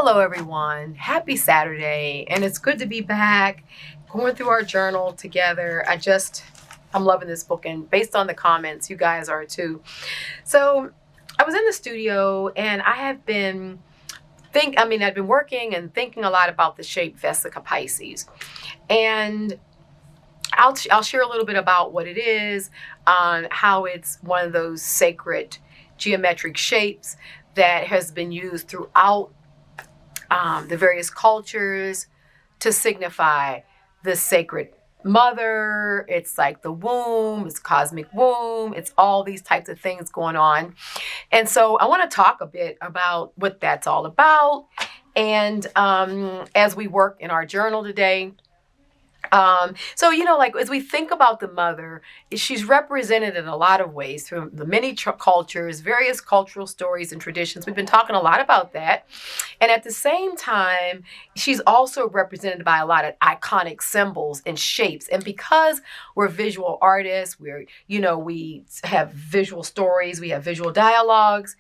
Hello everyone, happy Saturday, and it's good to be back going through our journal together. I'm loving this book, and based on the comments, you guys are too. So I was in the studio and I've been working and thinking a lot about the shape Vesica Piscis, and I'll share a little bit about what it is, on how it's one of those sacred geometric shapes that has been used throughout the various cultures to signify the sacred mother. It's like the womb, it's cosmic womb, it's all these types of things going on. And so I want to talk a bit about what that's all about. And as we work in our journal today, as we think about the mother, she's represented in a lot of ways through the many cultures, various cultural stories and traditions. We've been talking a lot about that. And at the same time, she's also represented by a lot of iconic symbols and shapes. And because we're visual artists, we have visual stories, we have visual dialogues.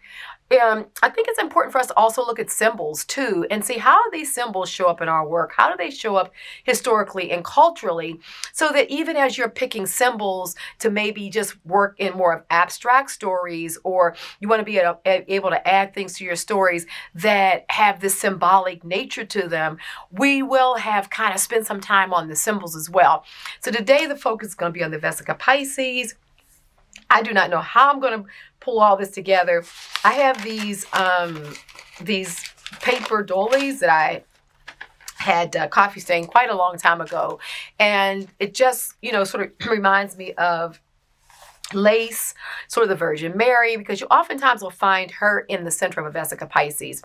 I think it's important for us to also look at symbols too and see how these symbols show up in our work. How do they show up historically and culturally, so that even as you're picking symbols to maybe just work in more of abstract stories, or you want to be able to add things to your stories that have this symbolic nature to them, we will have kind of spent some time on the symbols as well. So today the focus is going to be on the Vesica Piscis. I do not know how I'm going to pull all this together. I have these paper doilies that I had coffee stain quite a long time ago. And it just, sort of reminds me of lace, sort of the Virgin Mary, because you oftentimes will find her in the center of a Vesica Piscis.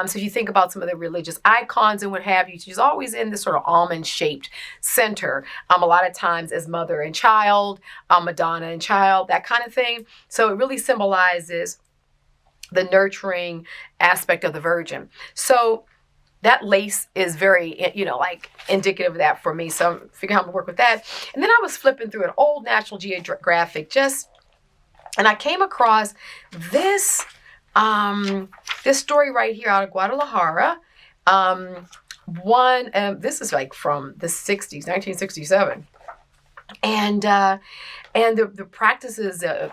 So if you think about some of the religious icons and what have you, she's always in this sort of almond-shaped center, a lot of times as mother and child, Madonna and child, that kind of thing. So it really symbolizes the nurturing aspect of the Virgin. So that lace is very, indicative of that for me. So I'm figuring how I'm going to work with that. And then I was flipping through an old National Geographic and I came across this, this story right here out of Guadalajara. This is like from the 60s, 1967. And the practices in,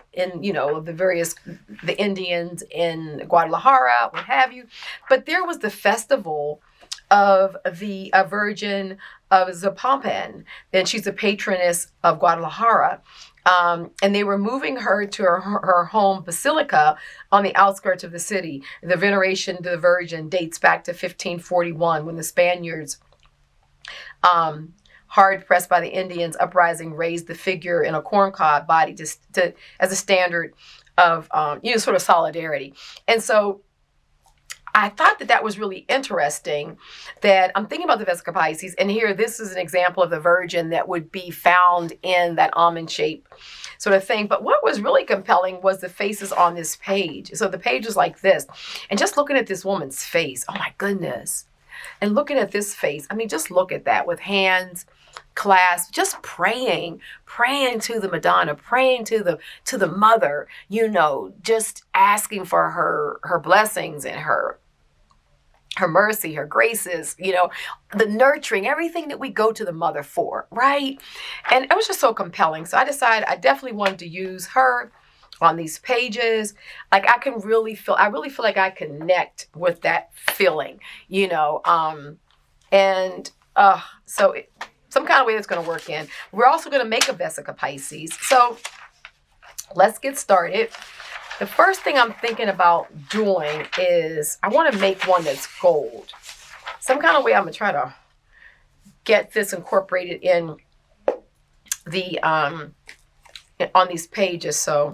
the Indians in Guadalajara, what have you. But there was the festival of the Virgin of Zapopan, and she's the patroness of Guadalajara. And they were moving her to her home basilica on the outskirts of the city. The veneration to the Virgin dates back to 1541, when the Spaniards, hard pressed by the Indians uprising, raised the figure in a corncob body as a standard of, sort of solidarity. And so I thought that was really interesting, that I'm thinking about the Vesica Piscis, and here this is an example of the Virgin that would be found in that almond shape sort of thing. But what was really compelling was the faces on this page. So the page is like this, and just looking at this woman's face, oh my goodness. And looking at this face, just look at that, with hands clasped, just praying to the Madonna, praying to the mother, just asking for her blessings and her mercy, her graces, the nurturing, everything that we go to the mother for, right? And it was just so compelling. So I decided I definitely wanted to use her on these pages. I really feel like I connect with that feeling, so some kind of way that's going to work in. We're also going to make a Vesica Piscis. So let's get started. The first thing I'm thinking about doing is I want to make one that's gold. Some kind of way I'm going to try to get this incorporated in the on these pages. So,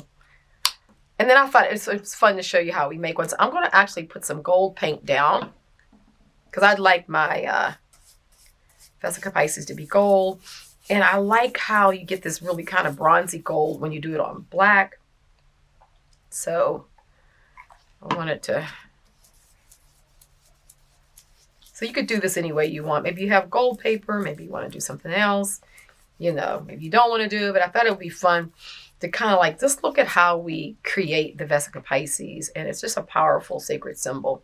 and then I thought it's fun to show you how we make one. So I'm going to actually put some gold paint down, because I'd like my Vesica Piscis to be gold. And I like how you get this really kind of bronzy gold when you do it on black. So I want it to, so you could do this any way you want. Maybe you have gold paper, maybe you want to do something else, maybe you don't want to do it, but I thought it would be fun to kind of just look at how we create the Vesica Piscis. And it's just a powerful sacred symbol.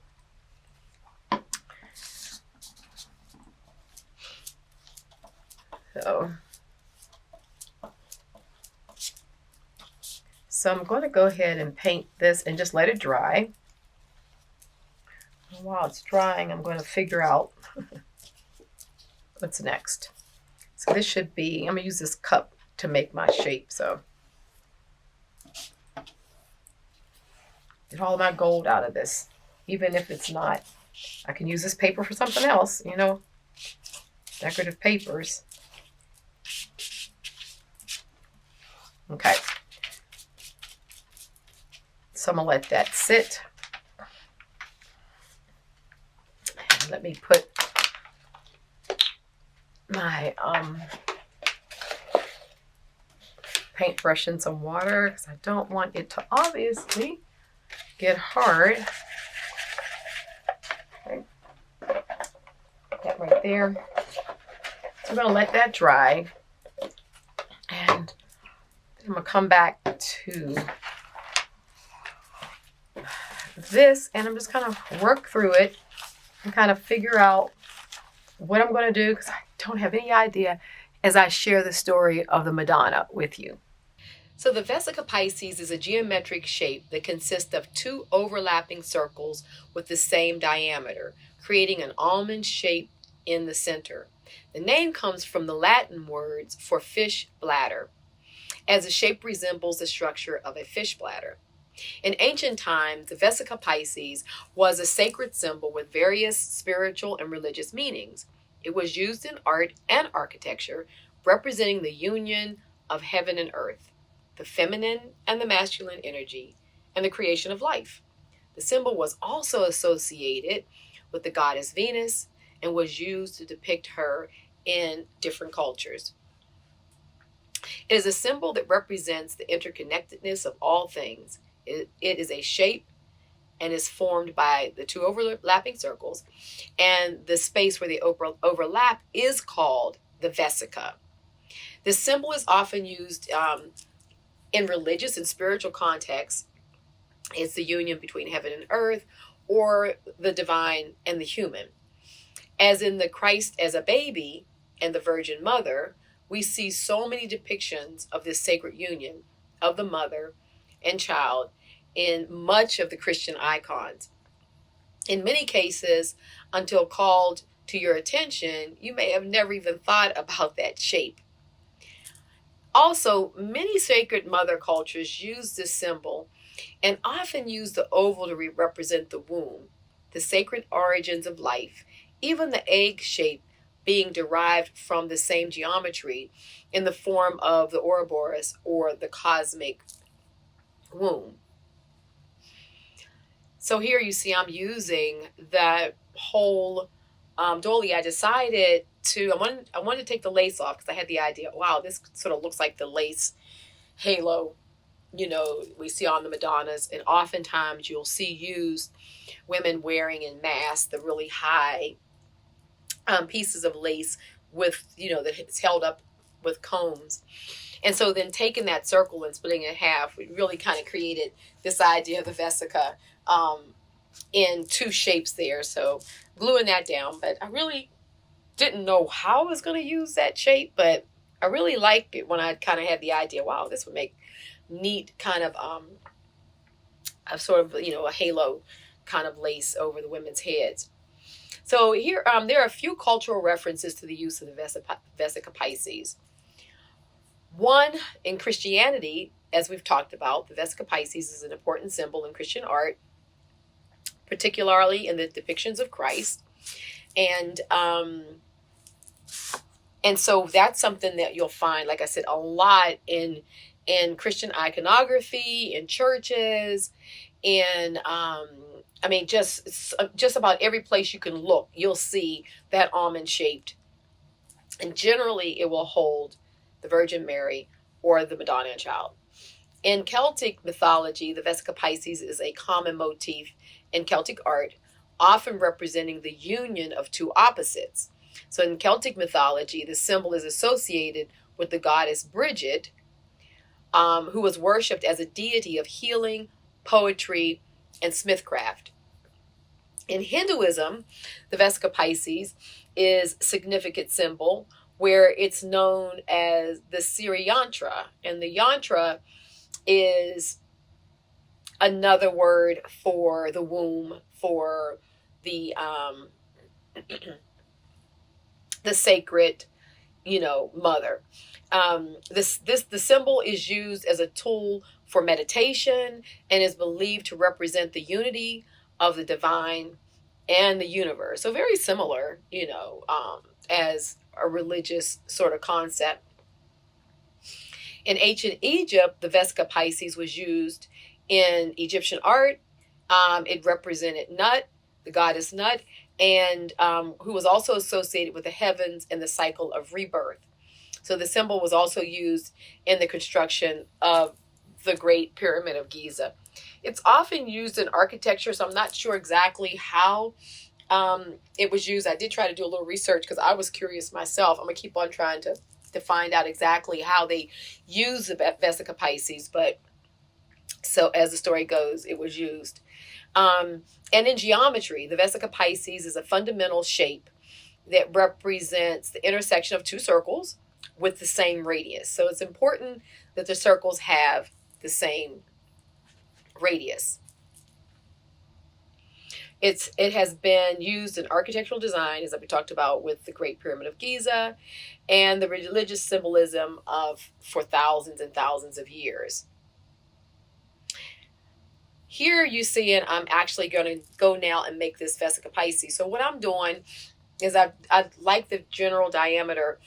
So I'm going to go ahead and paint this and just let it dry. And while it's drying, I'm going to figure out what's next. So this should be, I'm going to use this cup to make my shape. So get all of my gold out of this. Even if it's not, I can use this paper for something else, you know, decorative papers. Okay. So I'm going to let that sit. And let me put my paintbrush in some water because I don't want it to obviously get hard. Okay. That right there. So I'm going to let that dry. And I'm going to come back to this and I'm just going to work through it and kind of figure out what I'm going to do because I don't have any idea as I share the story of the Madonna with you. So the Vesica Piscis is a geometric shape that consists of two overlapping circles with the same diameter, creating an almond shape in the center. The name comes from the Latin words for fish bladder, as the shape resembles the structure of a fish bladder. In ancient times, the Vesica Piscis was a sacred symbol with various spiritual and religious meanings. It was used in art and architecture, representing the union of heaven and earth, the feminine and the masculine energy, and the creation of life. The symbol was also associated with the goddess Venus and was used to depict her in different cultures. It is a symbol that represents the interconnectedness of all things. It is a shape and is formed by the two overlapping circles, and the space where they overlap is called the vesica. This symbol is often used in religious and spiritual contexts. It's the union between heaven and earth, or the divine and the human. As in the Christ as a baby and the Virgin Mother, we see so many depictions of this sacred union of the mother and child in much of the Christian icons. In many cases, until called to your attention, you may have never even thought about that shape. Also, many sacred mother cultures use this symbol and often use the oval to represent the womb, the sacred origins of life, even the egg shape being derived from the same geometry in the form of the Ouroboros or the cosmic womb. So here you see I'm using that whole dolly. I decided to, I wanted to take the lace off because I had the idea, wow, this sort of looks like the lace halo, you know, we see on the Madonnas. And oftentimes you'll see used women wearing in masks the really high pieces of lace with, you know, that it's held up with combs. And so then taking that circle and splitting it in half, we really kind of created this idea of the vesica in two shapes there. So gluing that down, but I really didn't know how I was going to use that shape, but I really liked it when I kind of had the idea, wow, this would make neat kind of a sort of, you know, a halo kind of lace over the women's heads. So here, there are a few cultural references to the use of the Vesica Piscis. One, in Christianity, as we've talked about, the Vesica Piscis is an important symbol in Christian art, particularly in the depictions of Christ. And so that's something that you'll find, like I said, a lot in Christian iconography, in churches, in I mean, just about every place you can look, you'll see that almond-shaped. And generally, it will hold the Virgin Mary or the Madonna and Child. In Celtic mythology, the Vesica Piscis is a common motif in Celtic art, often representing the union of two opposites. So in Celtic mythology, the symbol is associated with the goddess Bridget, who was worshipped as a deity of healing, poetry, and smithcraft. In Hinduism, the Vesica Piscis is a significant symbol where it's known as the Siri yantra. And the yantra is another word for the womb, for the the sacred, mother. The symbol is used as a tool for meditation and is believed to represent the unity of the divine and the universe. So very similar, as a religious sort of concept. In ancient Egypt, the Vesica Piscis was used in Egyptian art. It represented Nut, the goddess Nut, and who was also associated with the heavens and the cycle of rebirth. So the symbol was also used in the construction of the Great Pyramid of Giza. It's often used in architecture, so I'm not sure exactly how it was used. I did try to do a little research because I was curious myself. I'm going to keep on trying to find out exactly how they use the Vesica Piscis, but so as the story goes, it was used. And in geometry, the Vesica Piscis is a fundamental shape that represents the intersection of two circles with the same radius. So it's important that the circles have the same radius. It has been used in architectural design, as we talked about with the Great Pyramid of Giza, and the religious symbolism for thousands and thousands of years. Here you see it, I'm actually going to go now and make this Vesica Piscis. So what I'm doing is I like the general diameter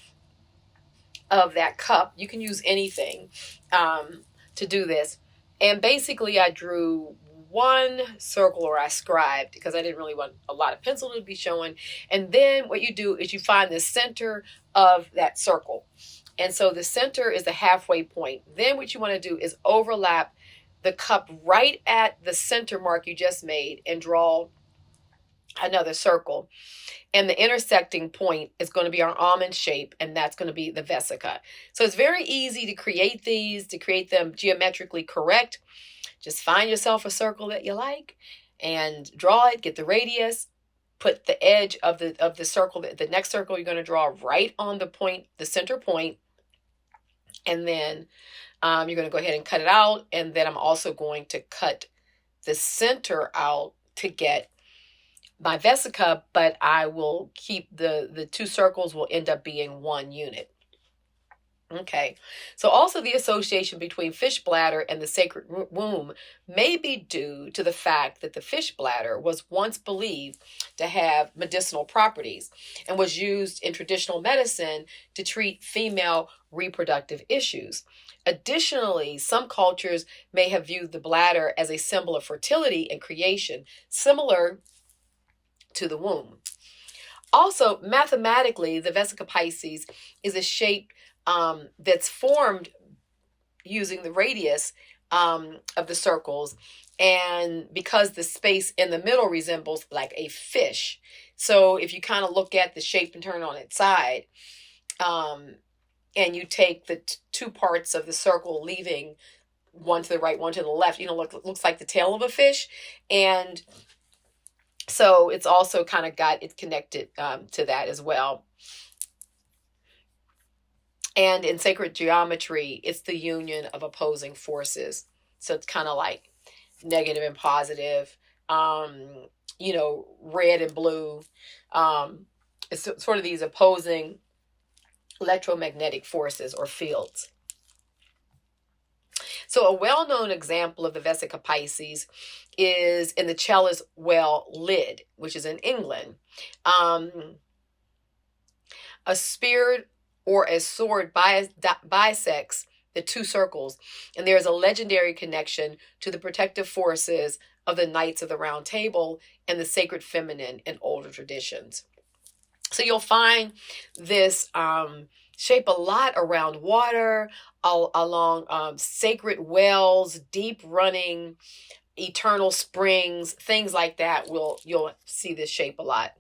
of that cup. You can use anything to do this. And basically I drew one circle, or I scribed, because I didn't really want a lot of pencil to be showing. And then what you do is you find the center of that circle. And so the center is the halfway point. Then what you want to do is overlap the cup right at the center mark you just made and draw another circle. And the intersecting point is going to be our almond shape, and that's going to be the vesica. So it's very easy to create these, to create them geometrically correct. Just find yourself a circle that you like and draw it, get the radius, put the edge of the circle, the next circle you're going to draw right on the point, the center point, and then you're going to go ahead and cut it out. And then I'm also going to cut the center out to get my vesica, but I will keep the two circles will end up being one unit. Okay, so also the association between fish bladder and the sacred womb may be due to the fact that the fish bladder was once believed to have medicinal properties and was used in traditional medicine to treat female reproductive issues. Additionally, some cultures may have viewed the bladder as a symbol of fertility and creation, similar to the womb. Also, mathematically, the Vesica Piscis is a shape that's formed using the radius of the circles, and because the space in the middle resembles like a fish. So if you kind of look at the shape and turn on its side, and you take the two parts of the circle, leaving one to the right, one to the left, looks like the tail of a fish. And so it's also kind of got it connected to that as well. And in sacred geometry, it's the union of opposing forces. So it's kind of like negative and positive, red and blue. It's sort of these opposing electromagnetic forces or fields. So a well-known example of the Vesica Piscis is in the cellist well lid, which is in England. A spear or a sword bisects the two circles, and there is a legendary connection to the protective forces of the Knights of the Round Table and the sacred feminine in older traditions. So you'll find this shape a lot around water, along sacred wells, deep running, eternal springs, things like that. You'll see this shape a lot.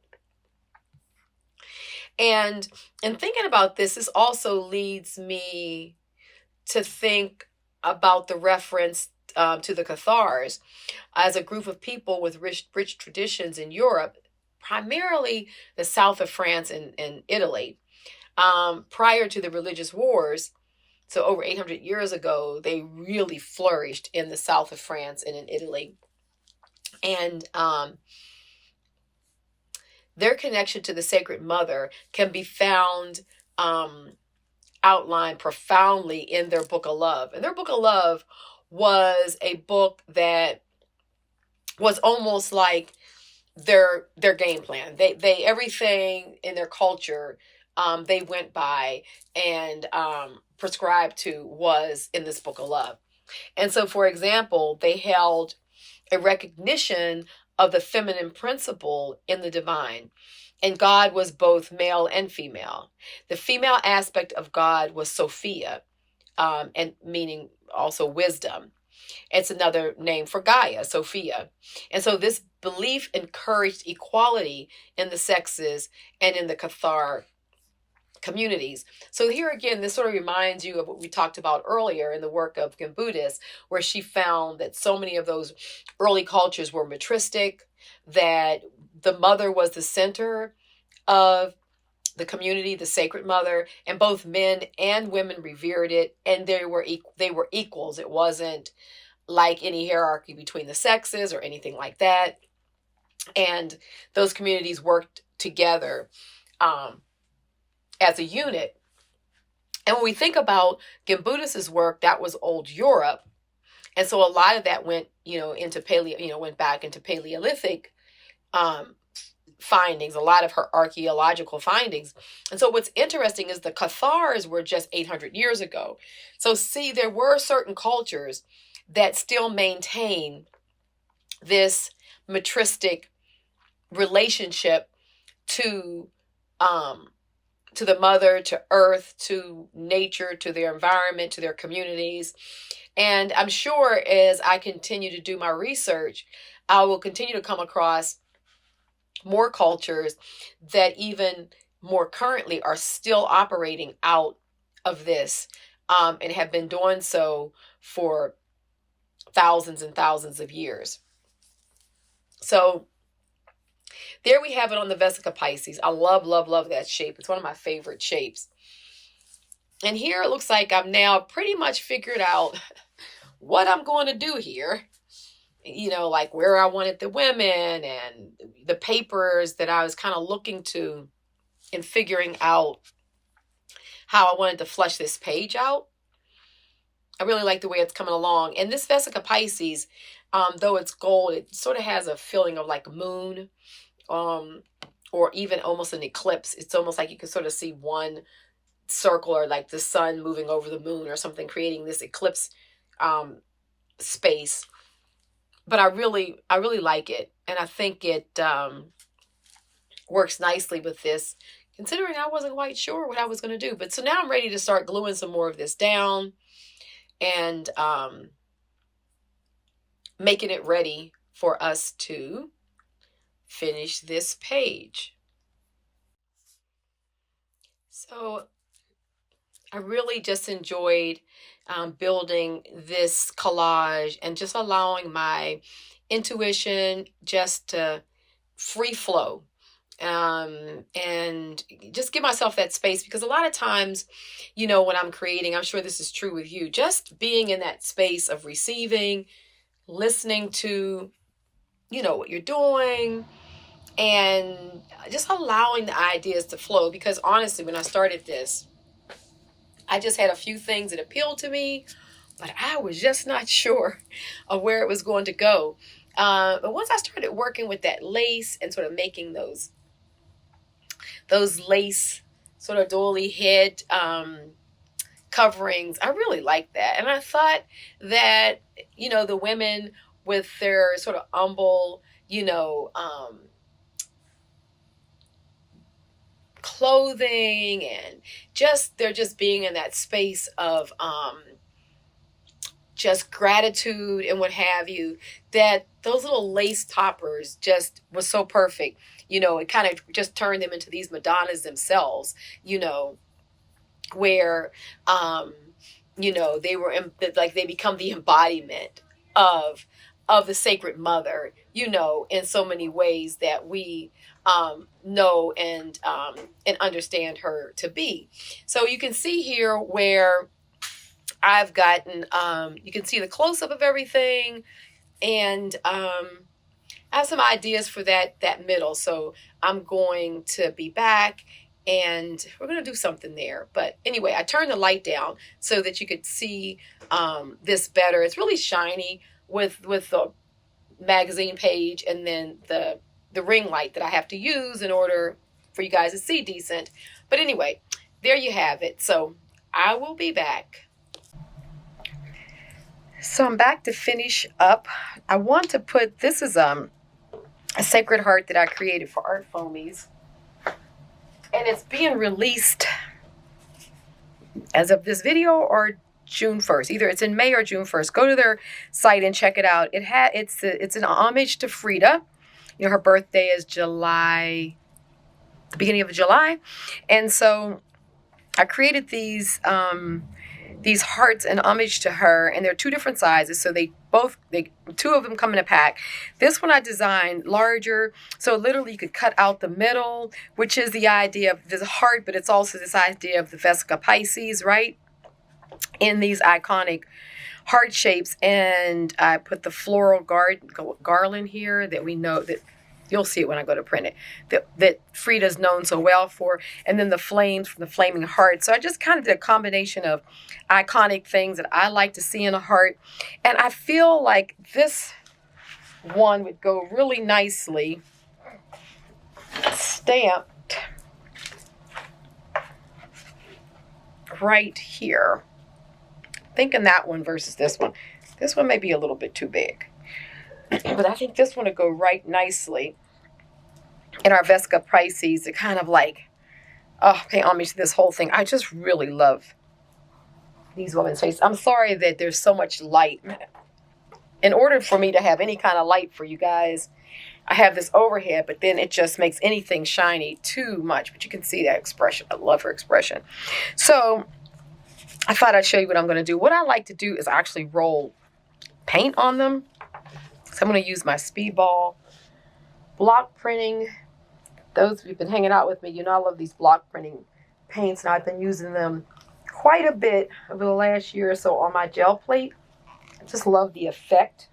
And in thinking about this also leads me to think about the reference to the Cathars as a group of people with rich traditions in Europe, primarily the south of France and Italy. prior to the religious wars, so over 800 years ago, they really flourished in the south of France and in Italy. And their connection to the Sacred Mother can be found outlined profoundly in their Book of Love. And their Book of Love was a book that was almost like their game plan. They everything in their culture they went by and prescribed to was in this Book of Love. And so, for example, they held a recognition of the feminine principle in the divine. And God was both male and female. The female aspect of God was Sophia, and meaning also wisdom. It's another name for Gaia, Sophia. And so this belief encouraged equality in the sexes and in the Cathar communities. So here again, this sort of reminds you of what we talked about earlier in the work of Gimbutas, where she found that so many of those early cultures were matristic, that the mother was the center of the community, the Sacred Mother, and both men and women revered it, and they were equals. It wasn't like any hierarchy between the sexes or anything like that. And those communities worked together as a unit. And when we think about Gimbutas's work, that was old Europe. And so a lot of that went, into went back into Paleolithic findings, a lot of her archaeological findings. And so what's interesting is the Cathars were just 800 years ago. So see, there were certain cultures that still maintain this matristic relationship to the mother, to earth, to nature, to their environment, to their communities. And I'm sure as I continue to do my research, I will continue to come across more cultures that even more currently are still operating out of this and have been doing so for thousands and thousands of years. So there we have it on the Vesica Piscis. I love, love, love that shape. It's one of my favorite shapes. And here it looks like I've now pretty much figured out what I'm going to do here. Like where I wanted the women and the papers that I was kind of looking to in figuring out how I wanted to flesh this page out. I really like the way it's coming along. And this Vesica Piscis, though it's gold, it sort of has a feeling of like moon, or even almost an eclipse. It's almost like you can sort of see one circle or like the sun moving over the moon or something, creating this eclipse space. But I really like it. And I think it works nicely with this, considering I wasn't quite sure what I was going to do. But so now I'm ready to start gluing some more of this down and making it ready for us to finish this page. So I really just enjoyed building this collage and just allowing my intuition just to free flow and just give myself that space, because a lot of times, when I'm creating, I'm sure this is true with you, just being in that space of receiving, listening to, what you're doing, and just allowing the ideas to flow. Because honestly, when I started this, I just had a few things that appealed to me, but I was just not sure of where it was going to go. But once I started working with that lace and sort of making those lace sort of doily head coverings, I really liked that. And I thought that, the women with their sort of humble, clothing and they're just being in that space of just gratitude and what have you, that those little lace toppers just was so perfect. It kind of just turned them into these Madonnas themselves, where they were like they become the embodiment of of the Sacred Mother, you know, in so many ways that we know and understand her to be. So you can see here where I've gotten, you can see the close-up of everything, and I have some ideas for that middle. So I'm going to be back and we're going to do something there. But anyway, I turned the light down so that you could see this better. It's really shiny with the magazine page and then the ring light that I have to use in order for you guys to see decent. But anyway, there you have it. So I will be back. So I'm back to finish up. I want to put, this is a Sacred Heart that I created for Art Foamies. And it's being released as of this video or June 1st. Either it's in May or June 1st. Go to their site and check it out. It's an homage to Frida. You know, her birthday is July, the beginning of July. And so I created these hearts in homage to her, and they're two different sizes. So two of them come in a pack. This one I designed larger, so literally you could cut out the middle, which is the idea of this heart, but it's also this idea of the Vesica Piscis, right? In these iconic heart shapes. And I put the floral garland here that we know that you'll see it when I go to print it, that Frida's known so well for, and then the flames from the flaming heart. So I just kind of did a combination of iconic things that I like to see in a heart, and I feel like this one would go really nicely stamped right here. Thinking that one versus this one. This one may be a little bit too big, but I think this one would go right nicely in our Vesica Piscis to kind of like, pay homage to this whole thing. I just really love these women's faces. I'm sorry that there's so much light. In order for me to have any kind of light for you guys, I have this overhead, but then it just makes anything shiny too much. But you can see that expression. I love her expression. So I thought I'd show you what I'm going to do. What I like to do is actually roll paint on them. So I'm going to use my Speedball block printing. Those of you who've been hanging out with me, you know I love these block printing paints, and I've been using them quite a bit over the last year or so on my gel plate. I just love the effect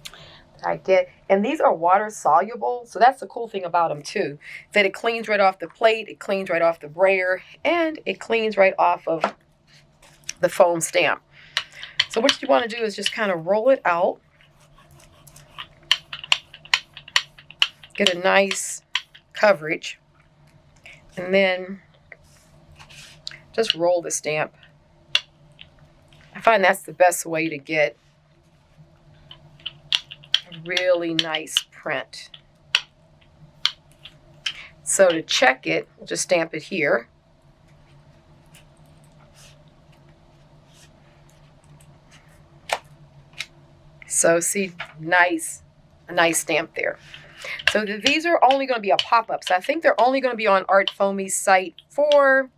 that I get. And these are water soluble, so that's the cool thing about them too, that it cleans right off the plate, it cleans right off the brayer, and it cleans right off of the foam stamp. So what you want to do is just kind of roll it out. Get a nice coverage, and then just roll the stamp. I find that's the best way to get a really nice print. So to check it, just stamp it here. So see, a nice stamp there. So these are only going to be a pop-up. So I think they're only going to be on Art Foamy's site for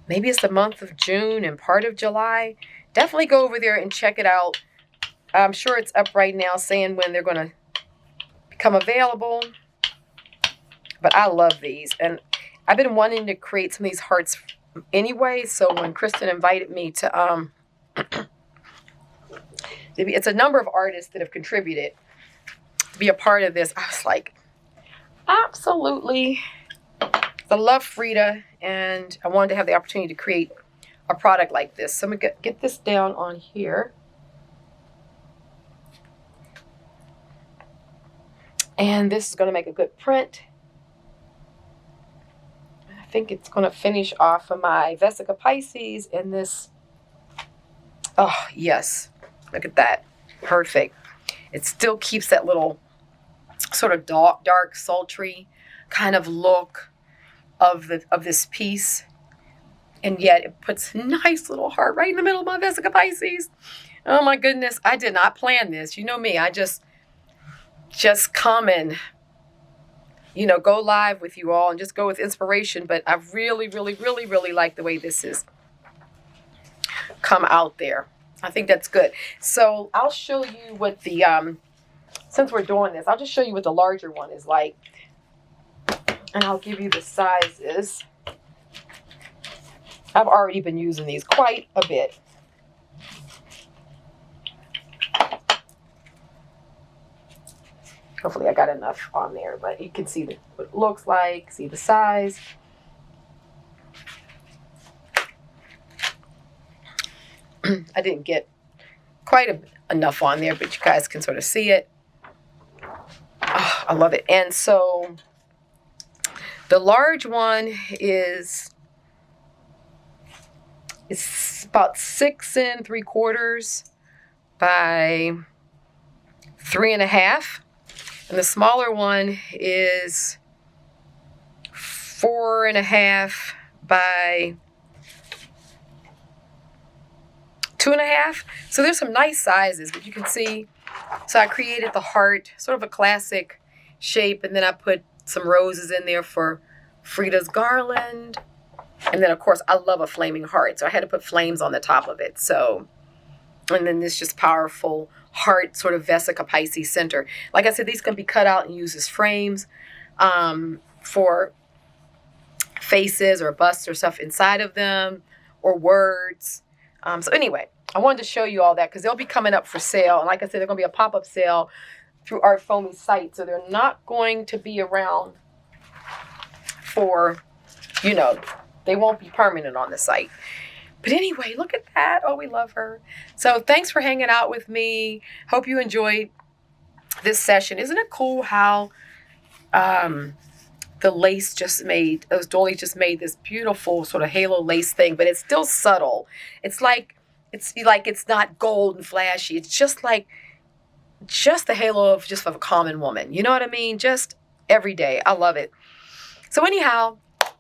maybe it's the month of June and part of July. Definitely go over there and check it out. I'm sure it's up right now saying when they're going to become available. But I love these. And I've been wanting to create some of these hearts anyway. So when Kristen invited me to, it's a number of artists that have contributed to be a part of this. I was like, absolutely. I love Frida, and I wanted to have the opportunity to create a product like this. So I'm going to get this down on here. And this is going to make a good print. I think it's going to finish off of my Vesica Piscis in this. Oh, yes. Look at that. Perfect. It still keeps that little sort of dark, sultry kind of look of this piece. And yet it puts a nice little heart right in the middle of my Vesica Piscis. Oh my goodness. I did not plan this. You know me. I just come and, go live with you all and just go with inspiration. But I really, really, really, really like the way this has come out there. I think that's good. So I'll show you what the, since we're doing this, I'll just show you what the larger one is like. And I'll give you the sizes. I've already been using these quite a bit. Hopefully I got enough on there, but you can see what it looks like, see the size. I didn't get quite enough on there, but you guys can sort of see it. Oh, I love it. And so the large one is about 6 3/4 by 3.5. And the smaller one is 4.5 by 2.5. So there's some nice sizes, but you can see. So I created the heart, sort of a classic shape, and then I put some roses in there for Frida's garland. And then, of course, I love a flaming heart, so I had to put flames on the top of it. So, and then this just powerful heart, sort of Vesica Piscis center. Like I said, these can be cut out and used as frames for faces or busts or stuff inside of them, or words. So anyway, I wanted to show you all that because they'll be coming up for sale. And like I said, they're going to be a pop-up sale through Art Foamy's site. So they're not going to be around for, you know, they won't be permanent on the site. But anyway, look at that. Oh, we love her. So thanks for hanging out with me. Hope you enjoyed this session. Isn't it cool how the lace just made, those dollies just made this beautiful sort of halo lace thing, but it's still subtle. It's like it's not gold and flashy. It's just like, just the halo of just of a common woman. You know what I mean? Just every day. I love it. So anyhow,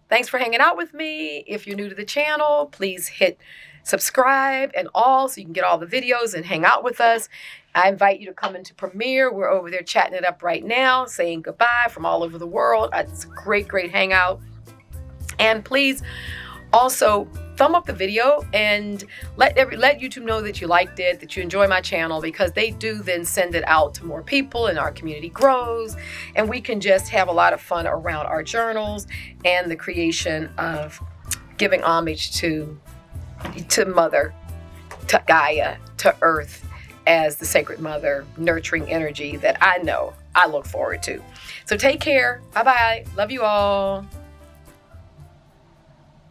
thanks for hanging out with me. If you're new to the channel, please hit subscribe and all so you can get all the videos and hang out with us. I invite you to come into Premiere. We're over there chatting it up right now, saying goodbye from all over the world. It's a great, great hangout. And please also thumb up the video and let YouTube know that you liked it, that you enjoy my channel, because they do then send it out to more people and our community grows, and we can just have a lot of fun around our journals and the creation of giving homage to Mother, to Gaia, to Earth, as the sacred mother, nurturing energy that I know I look forward to. So take care. Bye-bye. Love you all.